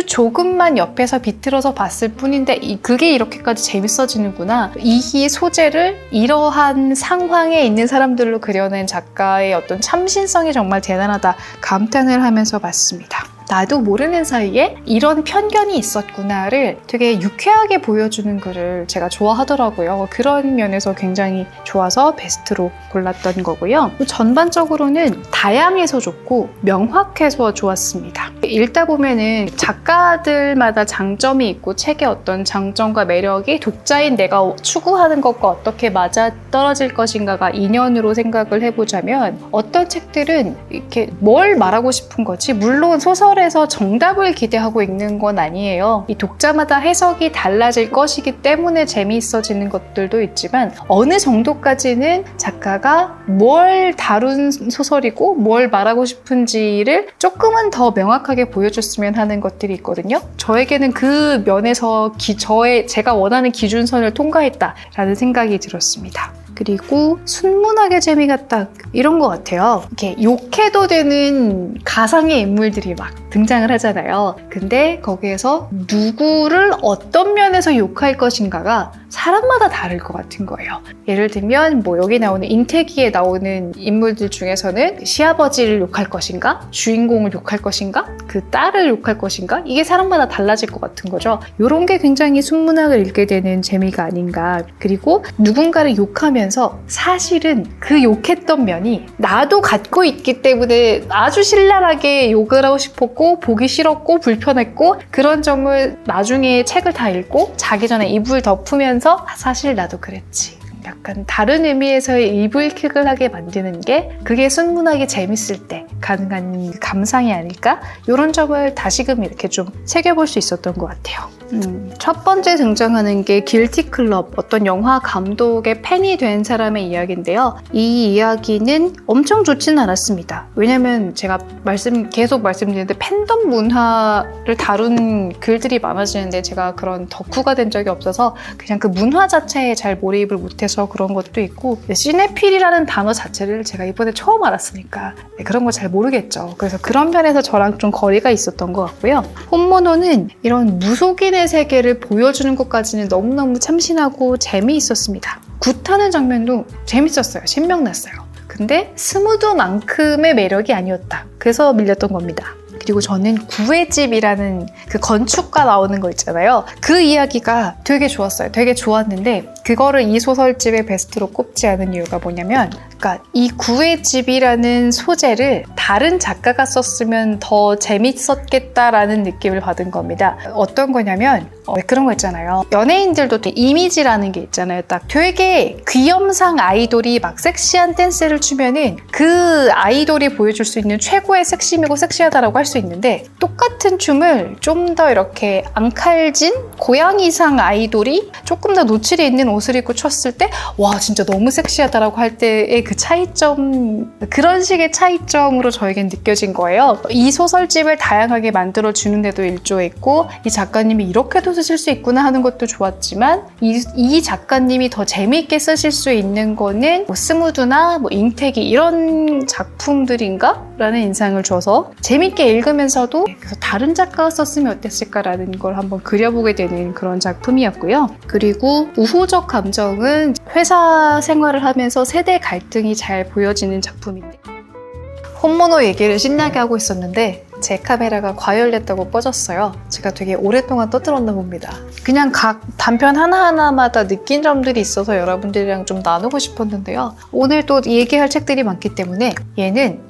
[SPEAKER 1] 조금만 옆에서 비틀어서 봤을 뿐인데 그게 이렇게까지 재밌어지는구나. 이 소재를 이러한 상황에 있는 사람들로 그려낸 작가의 어떤 참신성이 정말 대단하다 감탄을 하면서 봤습니다. 나도 모르는 사이에 이런 편견이 있었구나를 되게 유쾌하게 보여주는 글을 제가 좋아하더라고요. 그런 면에서 굉장히 좋아서 베스트로 골랐던 거고요. 전반적으로는 다양해서 좋고 명확해서 좋았습니다. 읽다 보면은 작가들마다 장점이 있고 책의 어떤 장점과 매력이 독자인 내가 추구하는 것과 어떻게 맞아떨어질 것인가가 인연으로 생각을 해보자면 어떤 책들은 이렇게 뭘 말하고 싶은 거지 물론 소설에서 정답을 기대하고 읽는 건 아니에요. 이 독자마다 해석이 달라질 것이기 때문에 재미있어지는 것들도 있지만 어느 정도까지는 작가가 뭘 다룬 소설이고 뭘 말하고 싶은지를 조금은 더 명확하게 보여줬으면 하는 것들이 있거든요. 저에게는 그 면에서 제가 원하는 기준선을 통과했다라는 생각이 들었습니다. 그리고 순문학의 재미가 딱 이런 것 같아요. 이렇게 욕해도 되는 가상의 인물들이 막 등장을 하잖아요. 근데 거기에서 누구를 어떤 면에서 욕할 것인가가 사람마다 다를 것 같은 거예요. 예를 들면 뭐 여기 나오는 인태기에 나오는 인물들 중에서는 시아버지를 욕할 것인가? 주인공을 욕할 것인가? 그 딸을 욕할 것인가? 이게 사람마다 달라질 것 같은 거죠. 이런 게 굉장히 순문학을 읽게 되는 재미가 아닌가. 그리고 누군가를 욕하면서 사실은 그 욕했던 면이 나도 갖고 있기 때문에 아주 신랄하게 욕을 하고 싶었고 보기 싫었고 불편했고 그런 점을 나중에 책을 다 읽고 자기 전에 이불 덮으면서 사실 나도 그랬지. 약간 다른 의미에서의 이불킥을 하게 만드는 게 그게 순문학이 재밌을 때 가능한 감상이 아닐까? 이런 점을 다시금 이렇게 좀 새겨볼 수 있었던 것 같아요. 첫 번째 등장하는 게 길티 클럽, 어떤 영화 감독의 팬이 된 사람의 이야기인데요. 이 이야기는 엄청 좋지는 않았습니다. 왜냐면 제가 계속 말씀드리는데 팬덤 문화를 다룬 글들이 많아지는데 제가 그런 덕후가 된 적이 없어서 그냥 그 문화 자체에 잘 몰입을 못해서 그런 것도 있고 시네필이라는 단어 자체를 제가 이번에 처음 알았으니까 그런 거 잘 모르겠죠. 그래서 그런 면에서 저랑 좀 거리가 있었던 것 같고요. 혼모노는 이런 무속인의 세계를 보여주는 것까지는 너무너무 참신하고 재미있었습니다. 굿하는 장면도 재밌었어요. 신명났어요. 근데 스무드만큼의 매력이 아니었다. 그래서 밀렸던 겁니다. 그리고 저는 구애집이라는 그 건축가 나오는 거 있잖아요. 그 이야기가 되게 좋았어요. 되게 좋았는데 그거를 이 소설집의 베스트로 꼽지 않은 이유가 뭐냐면 그러니까 이 구애집이라는 소재를 다른 작가가 썼으면 더 재밌었겠다라는 느낌을 받은 겁니다. 어떤 거냐면 그런 거 있잖아요. 연예인들도 이미지라는 게 있잖아요. 딱 되게 귀염상 아이돌이 막 섹시한 댄스를 추면은 그 아이돌이 보여줄 수 있는 최고의 섹시미고 섹시하다라고 할 수 있는데, 똑같은 춤을 좀 더 이렇게 앙칼진 고양이상 아이돌이 조금 더 노출이 있는 옷을 입고 췄을 때 와 진짜 너무 섹시하다라고 할 때의 그 차이점, 그런 식의 차이점으로 저에겐 느껴진 거예요. 이 소설집을 다양하게 만들어주는 데도 일조했고, 이 작가님이 이렇게도 쓰실 수 있구나 하는 것도 좋았지만, 이 작가님이 더 재미있게 쓰실 수 있는 거는 스무드나 잉태기 이런 작품들인가? 라는 인상을 줘서 재밌게 읽으면서도 그래서 다른 작가가 썼으면 어땠을까라는 걸 한번 그려보게 되는 그런 작품이었고요. 그리고 우호적 감정은 회사 생활을 하면서 세대 갈등이 잘 보여지는 작품인데, 혼모노 얘기를 신나게 하고 있었는데 제 카메라가 과열됐다고 꺼졌어요. 제가 되게 오랫동안 떠들었나 봅니다. 그냥 각 단편 하나하나마다 느낀 점들이 있어서 여러분들이랑 좀 나누고 싶었는데요. 오늘 또 얘기할 책들이 많기 때문에 얘는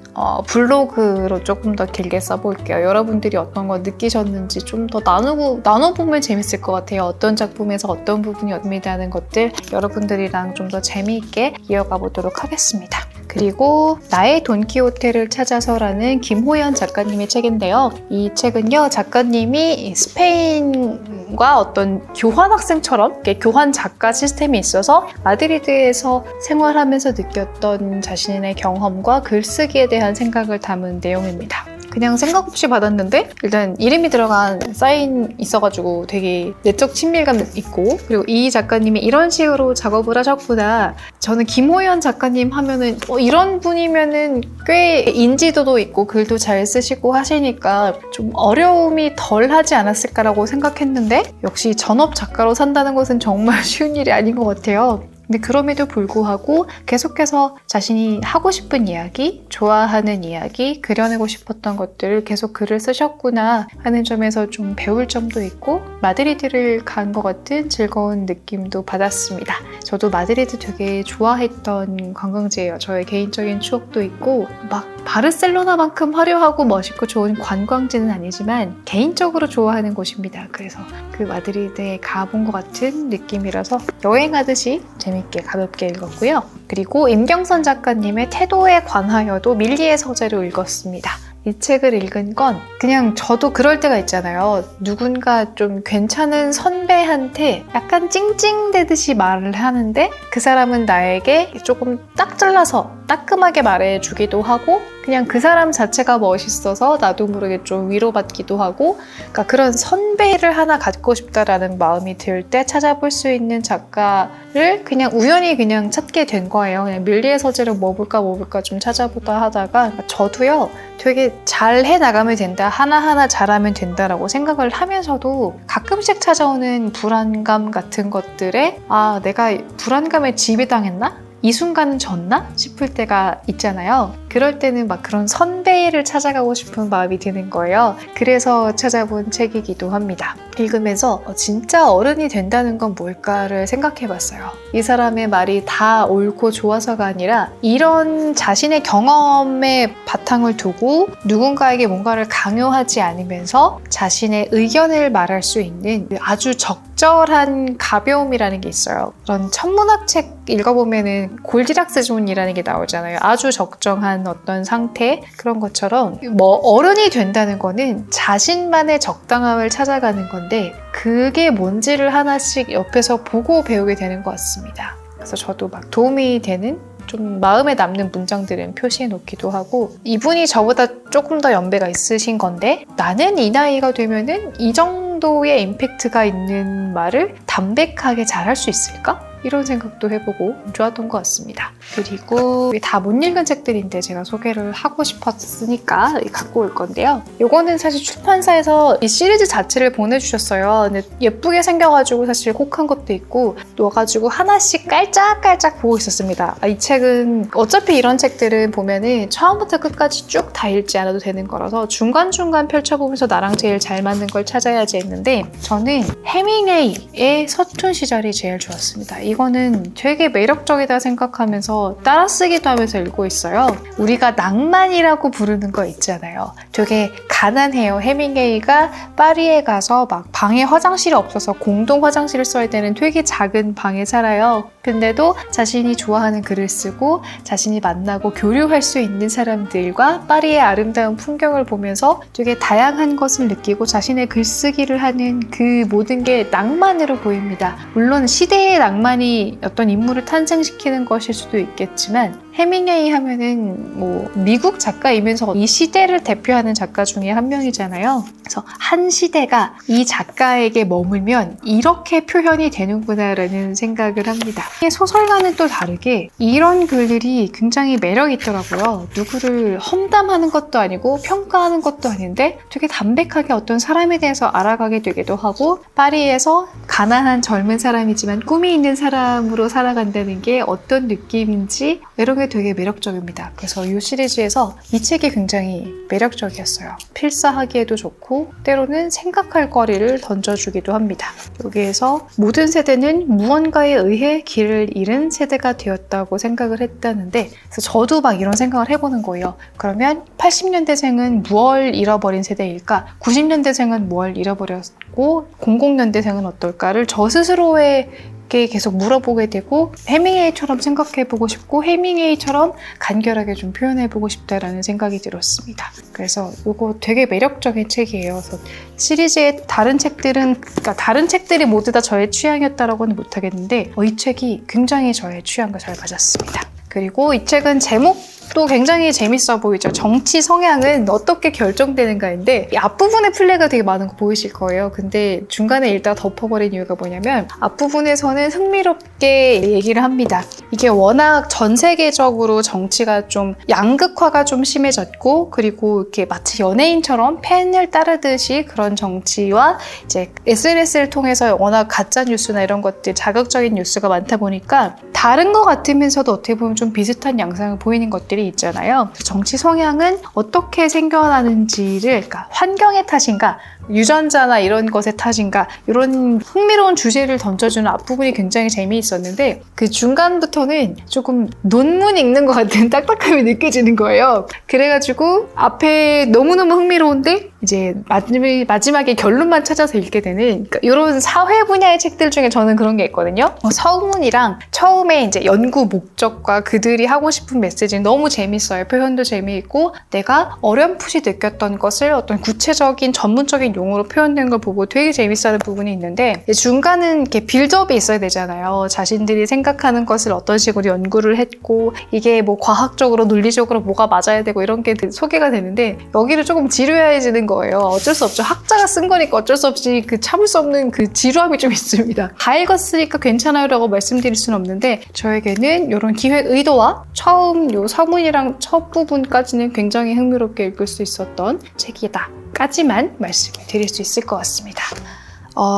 [SPEAKER 1] 블로그로 조금 더 길게 써볼게요. 여러분들이 어떤 거 느끼셨는지 좀 더 나눠보면 재밌을 것 같아요. 어떤 작품에서 어떤 부분이 어떻다는 것들 여러분들이랑 좀 더 재미있게 이어가 보도록 하겠습니다. 그리고 나의 돈키호테를 찾아서라는 김호연 작가님의 책인데요. 이 책은요, 작가님이 스페인과 어떤 교환학생처럼 교환 작가 시스템이 있어서 마드리드에서 생활하면서 느꼈던 자신의 경험과 글쓰기에 대한 생각을 담은 내용입니다. 그냥 생각 없이 받았는데 일단 이름이 들어간 사인 있어가지고 되게 내적 친밀감 있고, 그리고 이 작가님이 이런 식으로 작업을 하셨구나. 저는 김호연 작가님 하면은 이런 분이면은 꽤 인지도도 있고 글도 잘 쓰시고 하시니까 좀 어려움이 덜 하지 않았을까라고 생각했는데, 역시 전업 작가로 산다는 것은 정말 쉬운 일이 아닌 것 같아요. 근데 그럼에도 불구하고 계속해서 자신이 하고 싶은 이야기, 좋아하는 이야기, 그려내고 싶었던 것들을 계속 글을 쓰셨구나 하는 점에서 좀 배울 점도 있고, 마드리드를 간 것 같은 즐거운 느낌도 받았습니다. 저도 마드리드 되게 좋아했던 관광지예요. 저의 개인적인 추억도 있고, 막 바르셀로나만큼 화려하고 멋있고 좋은 관광지는 아니지만 개인적으로 좋아하는 곳입니다. 그래서 그 마드리드에 가본 것 같은 느낌이라서 여행하듯이 재밌게 가볍게 읽었고요. 그리고 임경선 작가님의 태도에 관하여도 밀리의 서재로 읽었습니다. 이 책을 읽은 건 그냥 저도 그럴 때가 있잖아요. 누군가 좀 괜찮은 선배한테 약간 찡찡대듯이 말을 하는데 그 사람은 나에게 조금 딱 잘라서 따끔하게 말해주기도 하고, 그냥 그 사람 자체가 멋있어서 나도 모르게 좀 위로받기도 하고, 그러니까 그런 선배를 하나 갖고 싶다라는 마음이 들 때 찾아볼 수 있는 작가를 그냥 우연히 그냥 찾게 된 거예요. 그냥 밀리의 서재로 뭐 볼까 좀 찾아보다 하다가, 그러니까 저도요 되게 잘 해나가면 된다, 하나하나 잘하면 된다라고 생각을 하면서도 가끔씩 찾아오는 불안감 같은 것들에 내가 불안감에 지배당했나? 이 순간은 졌나? 싶을 때가 있잖아요. 그럴 때는 막 그런 선배를 찾아가고 싶은 마음이 드는 거예요. 그래서 찾아본 책이기도 합니다. 읽으면서 진짜 어른이 된다는 건 뭘까를 생각해봤어요. 이 사람의 말이 다 옳고 좋아서가 아니라 이런 자신의 경험에 바탕을 두고 누군가에게 뭔가를 강요하지 않으면서 자신의 의견을 말할 수 있는 아주 적절한 가벼움이라는 게 있어요. 그런 천문학책 읽어보면은 골디락스 존이라는 게 나오잖아요. 아주 적정한 어떤 상태, 그런 것처럼 어른이 된다는 거는 자신만의 적당함을 찾아가는 건데, 그게 뭔지를 하나씩 옆에서 보고 배우게 되는 것 같습니다. 그래서 저도 막 도움이 되는 좀 마음에 남는 문장들은 표시해 놓기도 하고, 이분이 저보다 조금 더 연배가 있으신 건데 나는 이 나이가 되면은 이 정도의 임팩트가 있는 말을 담백하게 잘할 수 있을까? 이런 생각도 해보고 좋았던 것 같습니다. 그리고 다 못 읽은 책들인데 제가 소개를 하고 싶었으니까 갖고 올 건데요. 이거는 사실 출판사에서 이 시리즈 자체를 보내주셨어요. 근데 예쁘게 생겨가지고 사실 혹한 것도 있고 와가지고 하나씩 깔짝깔짝 보고 있었습니다. 이 책은 어차피 이런 책들은 보면은 처음부터 끝까지 쭉 다 읽지 않아도 되는 거라서 중간중간 펼쳐보면서 나랑 제일 잘 맞는 걸 찾아야지 했는데, 저는 해밍웨이의 서툰 시절이 제일 좋았습니다. 이 이거는 되게 매력적이다 생각하면서 따라쓰기도 하면서 읽고 있어요. 우리가 낭만이라고 부르는 거 있잖아요. 되게 가난해요. 해밍웨이가 파리에 가서 막 방에 화장실이 없어서 공동 화장실을 써야 되는 되게 작은 방에 살아요. 근데도 자신이 좋아하는 글을 쓰고 자신이 만나고 교류할 수 있는 사람들과 파리의 아름다운 풍경을 보면서 되게 다양한 것을 느끼고 자신의 글쓰기를 하는 그 모든 게 낭만으로 보입니다. 물론 시대의 낭만이 어떤 인물을 탄생시키는 것일 수도 있겠지만 해밍웨이 하면은 뭐 미국 작가이면서 이 시대를 대표하는 작가 중에 한 명이잖아요. 그래서 한 시대가 이 작가에게 머물면 이렇게 표현이 되는구나라는 생각을 합니다. 소설과는 또 다르게 이런 글들이 굉장히 매력이 있더라고요. 누구를 험담하는 것도 아니고 평가하는 것도 아닌데 되게 담백하게 어떤 사람에 대해서 알아가게 되기도 하고 파리에서 가난한 젊은 사람이지만 꿈이 있는 사람으로 살아간다는 게 어떤 느낌인지 이런 게 되게 매력적입니다. 그래서 이 시리즈에서 이 책이 굉장히 매력적이었어요. 필사하기에도 좋고 때로는 생각할 거리를 던져주기도 합니다. 여기에서 모든 세대는 무언가에 의해 길을 잃은 세대가 되었다고 생각을 했다는데 그래서 저도 막 이런 생각을 해보는 거예요. 그러면 80년대생은 무엇을 잃어버린 세대일까? 90년대생은 무엇을 잃어버렸고 00년대생은 어떨까를 저 스스로의 계속 물어보게 되고 해밍웨이처럼 생각해보고 싶고 해밍웨이처럼 간결하게 좀 표현해보고 싶다라는 생각이 들었습니다. 그래서 이거 되게 매력적인 책이에요. 그래서 시리즈의 다른 책들은 그러니까 다른 책들이 모두 다 저의 취향이었다라고는 못하겠는데 이 책이 굉장히 저의 취향과 잘 맞았습니다. 그리고 이 책은 제목도 굉장히 재밌어 보이죠. 정치 성향은 어떻게 결정되는가인데 이 앞부분에 플래가 되게 많은 거 보이실 거예요. 근데 중간에 읽다가 덮어버린 이유가 뭐냐면 앞부분에서는 흥미롭게 얘기를 합니다. 이게 워낙 전 세계적으로 정치가 좀 양극화가 좀 심해졌고 그리고 이렇게 마치 연예인처럼 팬을 따르듯이 그런 정치와 이제 SNS를 통해서 워낙 가짜 뉴스나 이런 것들 자극적인 뉴스가 많다 보니까 다른 것 같으면서도 어떻게 보면 좀 비슷한 양상을 보이는 것들이 있잖아요. 정치 성향은 어떻게 생겨나는지를 그러니까 환경의 탓인가 유전자나 이런 것의 탓인가 이런 흥미로운 주제를 던져주는 앞부분이 굉장히 재미있었는데 그 중간부터는 조금 논문 읽는 것 같은 딱딱함이 느껴지는 거예요. 그래가지고 앞에 너무너무 흥미로운데 이제 마지막에 결론만 찾아서 읽게 되는 그러니까 이런 사회 분야의 책들 중에 저는 그런 게 있거든요. 서문이랑 처음에 이제 연구 목적과 그들이 하고 싶은 메시지는 너무 재밌어요. 표현도 재미있고 내가 어렴풋이 느꼈던 것을 어떤 구체적인 전문적인 용어로 표현된 걸 보고 되게 재밌어하는 부분이 있는데 중간은 이렇게 빌드업이 있어야 되잖아요. 자신들이 생각하는 것을 어떤 식으로 연구를 했고 이게 뭐 과학적으로 논리적으로 뭐가 맞아야 되고 이런 게 소개가 되는데 여기를 조금 지루해지는 거예요. 어쩔 수 없죠. 학자가 쓴 거니까 어쩔 수 없이 그 참을 수 없는 그 지루함이 좀 있습니다. 다 읽었으니까 괜찮아요 라고 말씀드릴 수는 없는데 저에게는 이런 기획 의도와 처음 요 서문이랑 첫 부분까지는 굉장히 흥미롭게 읽을 수 있었던 책이다 까지만 말씀을 드릴 수 있을 것 같습니다.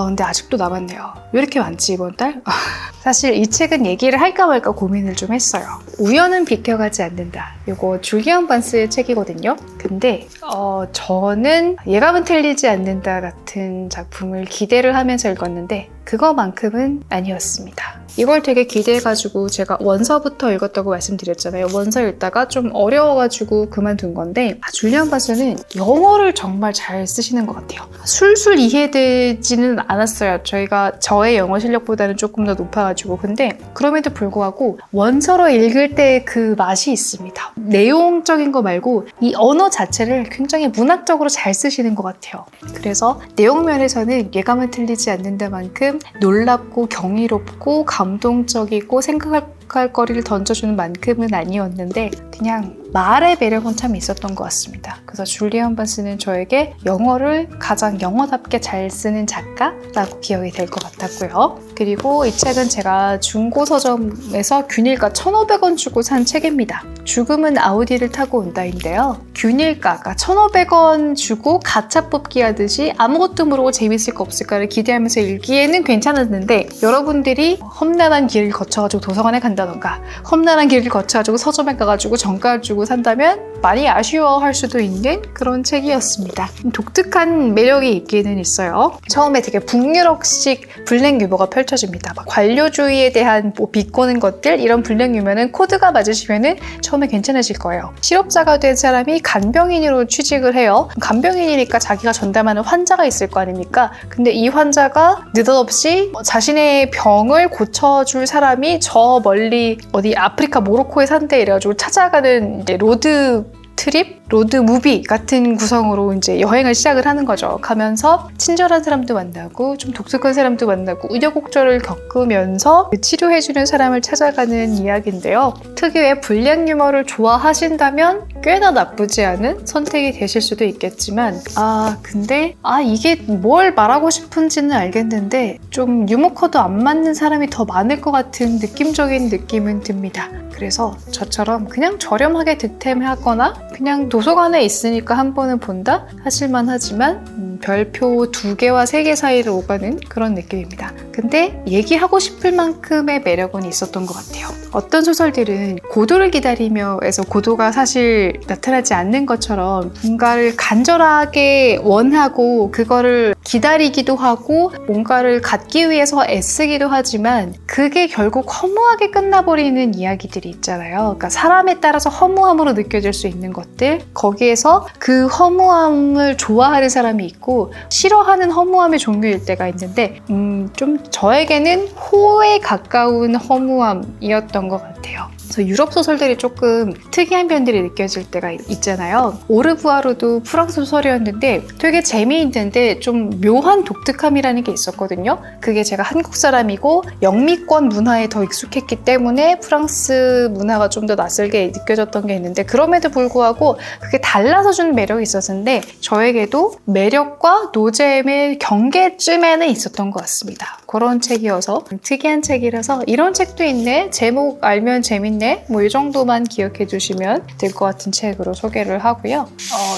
[SPEAKER 1] 근데 아직도 남았네요. 왜 이렇게 많지 이번 달? 사실 이 책은 얘기를 할까 말까 고민을 좀 했어요. 우연은 비켜가지 않는다. 이거 줄리안 반스의 책이거든요. 근데 저는 예감은 틀리지 않는다 같은 작품을 기대를 하면서 읽었는데 그거만큼은 아니었습니다. 이걸 되게 기대해가지고 제가 원서부터 읽었다고 말씀드렸잖아요. 원서 읽다가 좀 어려워가지고 그만둔 건데 줄리안 반스는 영어를 정말 잘 쓰시는 것 같아요. 술술 이해되지는 않았어요. 저의 영어 실력보다는 조금 더 높아가지고 근데 그럼에도 불구하고 원서로 읽을 때 그 맛이 있습니다. 내용적인 거 말고 이 언어 자체를 굉장히 문학적으로 잘 쓰시는 것 같아요. 그래서 내용 면에서는 예감은 틀리지 않는다만큼 놀랍고 경이롭고 감동적이고 생각할 거리를 던져주는 만큼은 아니었는데 그냥 말의 매력은 참 있었던 것 같습니다. 그래서 줄리안 반스는 저에게 영어를 가장 영어답게 잘 쓰는 작가라고 기억이 될 것 같았고요. 그리고 이 책은 제가 중고 서점에서 균일가 1,500원 주고 산 책입니다. 죽음은 아우디를 타고 온다인데요. 균일가가 1,500원 주고 가차 뽑기 하듯이 아무것도 모르고 재밌을 거 없을까를 기대하면서 읽기에는 괜찮았는데 여러분들이 험난한 길을 거쳐가지고 도서관에 간다던가 험난한 길을 거쳐가지고 서점에 가가지고 정가를 주고 산다면 많이 아쉬워할 수도 있는 그런 책이었습니다. 독특한 매력이 있기는 있어요. 처음에 되게 북유럽식 블랙 유머가 펼쳐집니다. 막 관료주의에 대한 뭐 비꼬는 것들, 이런 블랙 유머는 코드가 맞으시면은 처음에 괜찮으실 거예요. 실업자가 된 사람이 간병인으로 취직을 해요. 간병인이니까 자기가 전담하는 환자가 있을 거 아닙니까? 근데 이 환자가 느닷없이 자신의 병을 고쳐줄 사람이 저 멀리 어디 아프리카 모로코에 산대 이래가지고 찾아가는 이제 로드 무비 같은 구성으로 이제 여행을 시작을 하는 거죠. 가면서 친절한 사람도 만나고 좀 독특한 사람도 만나고 우여곡절을 겪으면서 치료해주는 사람을 찾아가는 이야기인데요. 특유의 블랙 유머를 좋아하신다면 꽤나 나쁘지 않은 선택이 되실 수도 있겠지만 근데 이게 뭘 말하고 싶은지는 알겠는데 좀 유머 코드 안 맞는 사람이 더 많을 것 같은 느낌적인 느낌은 듭니다. 그래서 저처럼 그냥 저렴하게 득템하거나 그냥 도서관에 있으니까 한 번은 본다 하실만 하지만 별표 2개와 3개 사이를 오가는 그런 느낌입니다. 근데 얘기하고 싶을 만큼의 매력은 있었던 것 같아요. 어떤 소설들은 고도를 기다리며에서 고도가 사실 나타나지 않는 것처럼 뭔가를 간절하게 원하고 그거를 기다리기도 하고 뭔가를 갖기 위해서 애쓰기도 하지만 그게 결국 허무하게 끝나버리는 이야기들이 있잖아요. 그러니까 사람에 따라서 허무함으로 느껴질 수 있는 것들, 거기에서 그 허무함을 좋아하는 사람이 있고 싫어하는 허무함의 종류일 때가 있는데 좀 저에게는 호에 가까운 허무함이었던 것 같아요. 그래서 유럽 소설들이 조금 특이한 면들이 느껴질 때가 있잖아요. 오르부아르도 프랑스 소설이었는데 되게 재미있는데 좀 묘한 독특함이라는 게 있었거든요. 그게 제가 한국 사람이고 영미권 문화에 더 익숙했기 때문에 프랑스 문화가 좀 더 낯설게 느껴졌던 게 있는데 그럼에도 불구하고 그게 달라서 주는 매력이 있었는데 저에게도 매력과 노잼의 경계쯤에는 있었던 것 같습니다. 그런 책이어서 특이한 책이라서 이런 책도 있네? 제목 알면 재밌네? 뭐 이 정도만 기억해 주시면 될 것 같은 책으로 소개를 하고요.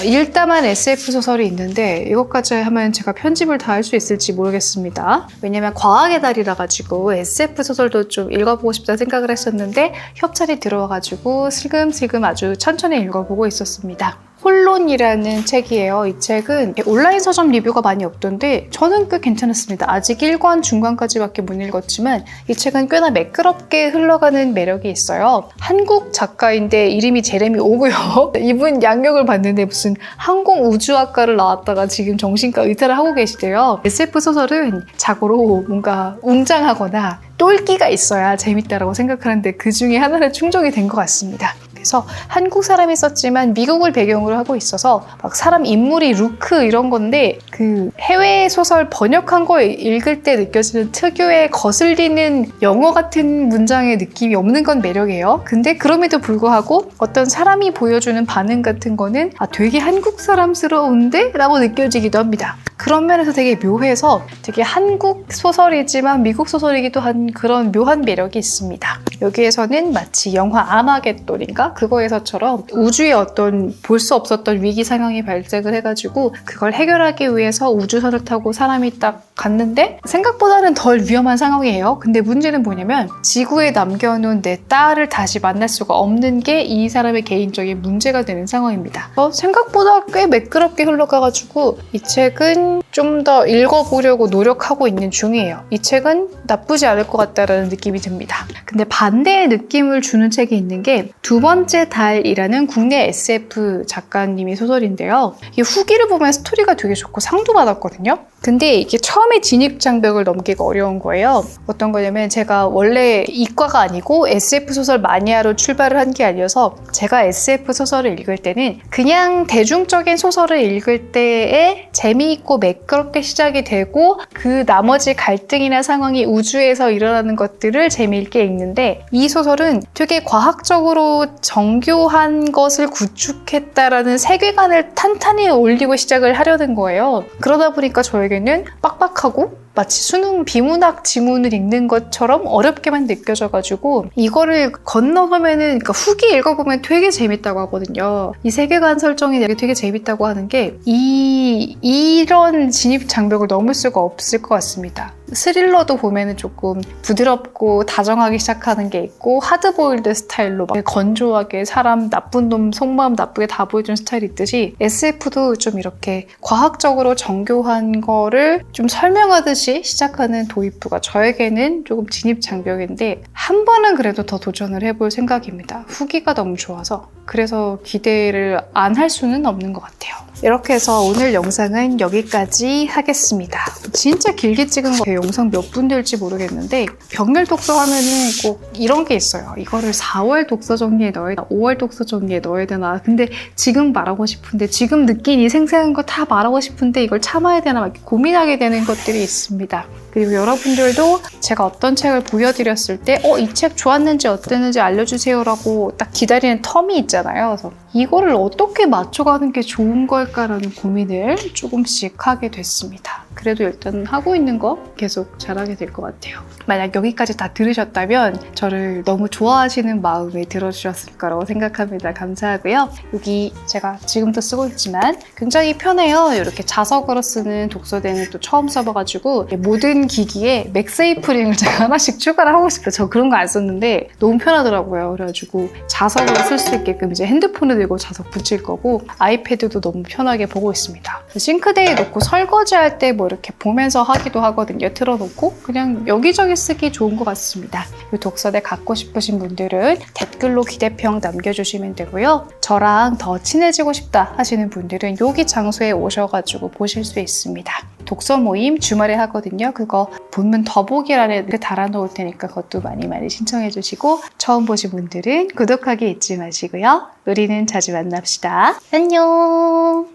[SPEAKER 1] 일담한 SF 소설이 있는데 이것까지 하면 제가 편집을 다 할 수 있을지 모르겠습니다. 왜냐면 과학의 달이라 가지고 SF 소설도 좀 읽어보고 싶다 생각을 했었는데 협찬이 들어와가지고 슬금슬금 아주 천천히 읽어보고 있었습니다. 혼론이라는 책이에요. 이 책은 온라인 서점 리뷰가 많이 없던데 저는 꽤 괜찮았습니다. 아직 1권 중간까지밖에 못 읽었지만 이 책은 꽤나 매끄럽게 흘러가는 매력이 있어요. 한국 작가인데 이름이 제레미 오고요. 이분 양력을 봤는데 무슨 항공우주학과를 나왔다가 지금 정신과 의사를 하고 계시대요. SF 소설은 자고로 뭔가 웅장하거나 똘끼가 있어야 재밌다라고 생각하는데 그 중에 하나는 충족이 된 것 같습니다. 그래서 한국 사람이 썼지만 미국을 배경으로 하고 있어서 막 사람 인물이 루크 이런 건데 그 해외 소설 번역한 거 읽을 때 느껴지는 특유의 거슬리는 영어 같은 문장의 느낌이 없는 건 매력이에요. 근데 그럼에도 불구하고 어떤 사람이 보여주는 반응 같은 거는 되게 한국 사람스러운데? 라고 느껴지기도 합니다. 그런 면에서 되게 묘해서 되게 한국 소설이지만 미국 소설이기도 한 그런 묘한 매력이 있습니다. 여기에서는 마치 영화 아마겟돈인가? 그거에서처럼 우주에 어떤 볼 수 없었던 위기 상황이 발생을 해가지고 그걸 해결하기 위해서 우주선을 타고 사람이 딱 갔는데 생각보다는 덜 위험한 상황이에요. 근데 문제는 뭐냐면 지구에 남겨놓은 내 딸을 다시 만날 수가 없는 게 이 사람의 개인적인 문제가 되는 상황입니다. 생각보다 꽤 매끄럽게 흘러가가지고 이 책은 좀 더 읽어보려고 노력하고 있는 중이에요. 이 책은 나쁘지 않을 것 같다라는 느낌이 듭니다. 근데 반대의 느낌을 주는 책이 있는 게 두 번째 달이라는 국내 SF 작가님의 소설인데요. 이 후기를 보면 스토리가 되게 좋고 상도 받았거든요. 근데 이게 처음에 진입장벽을 넘기가 어려운 거예요. 어떤 거냐면 제가 원래 이과가 아니고 SF 소설 마니아로 출발을 한 게 아니어서 제가 SF 소설을 읽을 때는 그냥 대중적인 소설을 읽을 때에 재미있고 매끄럽게 시작이 되고 그 나머지 갈등이나 상황이 우주에서 일어나는 것들을 재미있게 읽는데 이 소설은 되게 과학적으로 정교한 것을 구축했다라는 세계관을 탄탄히 올리고 시작을 하려는 거예요. 그러다 보니까 저에게는 빡빡하고 마치 수능 비문학 지문을 읽는 것처럼 어렵게만 느껴져가지고 이거를 건너가면은 그러니까 후기 읽어보면 되게 재밌다고 하거든요. 이 세계관 설정이 되게 재밌다고 하는 게 이런 진입 장벽을 넘을 수가 없을 것 같습니다. 스릴러도 보면은 조금 부드럽고 다정하기 시작하는 게 있고 하드보일드 스타일로 막 건조하게 사람 나쁜 놈 속마음 나쁘게 다 보여주는 스타일이 있듯이 SF도 좀 이렇게 과학적으로 정교한 거를 좀 설명하듯이 시작하는 도입부가 저에게는 조금 진입 장벽인데 한 번은 그래도 더 도전을 해볼 생각입니다. 후기가 너무 좋아서. 그래서 기대를 안 할 수는 없는 것 같아요. 이렇게 해서 오늘 영상은 여기까지 하겠습니다. 진짜 길게 찍은 거 영상 몇 분 될지 모르겠는데 병렬 독서 하면은 꼭 이런 게 있어요. 이거를 4월 독서 정리에 넣어야 되나 5월 독서 정리에 넣어야 되나 근데 지금 말하고 싶은데 지금 느낀 이 생생한 거 다 말하고 싶은데 이걸 참아야 되나 막 고민하게 되는 것들이 있습니다. 그리고 여러분들도 제가 어떤 책을 보여드렸을 때 이 책 좋았는지 어땠는지 알려주세요라고 딱 기다리는 텀이 있잖아요. 그래서 이거를 어떻게 맞춰가는 게 좋은 걸까라는 고민을 조금씩 하게 됐습니다. 그래도 일단 하고 있는 거 계속 잘하게 될 것 같아요. 만약 여기까지 다 들으셨다면 저를 너무 좋아하시는 마음에 들어주셨을 거라고 생각합니다. 감사하고요. 여기 제가 지금도 쓰고 있지만 굉장히 편해요. 이렇게 자석으로 쓰는 독서대는 또 처음 써봐가지고 모든 기기에 맥세이프링을 제가 하나씩 추가를 하고 싶어요. 저 그런 거 안 썼는데 너무 편하더라고요. 그래가지고 자석으로 쓸 수 있게끔 이제 핸드폰을 들고 자석 붙일 거고 아이패드도 너무 편하게 보고 있습니다. 싱크대에 놓고 설거지할 때 뭐 이렇게 보면서 하기도 하거든요. 틀어놓고 그냥 여기저기 쓰기 좋은 것 같습니다. 이 독서대 갖고 싶으신 분들은 댓글로 기대평 남겨주시면 되고요. 저랑 더 친해지고 싶다 하시는 분들은 여기 장소에 오셔가지고 보실 수 있습니다. 독서 모임 주말에 하거든요. 그거 본문 더보기란에 달아놓을 테니까 그것도 많이 신청해 주시고 처음 보신 분들은 구독하기 잊지 마시고요. 우리는 자주 만납시다. 안녕.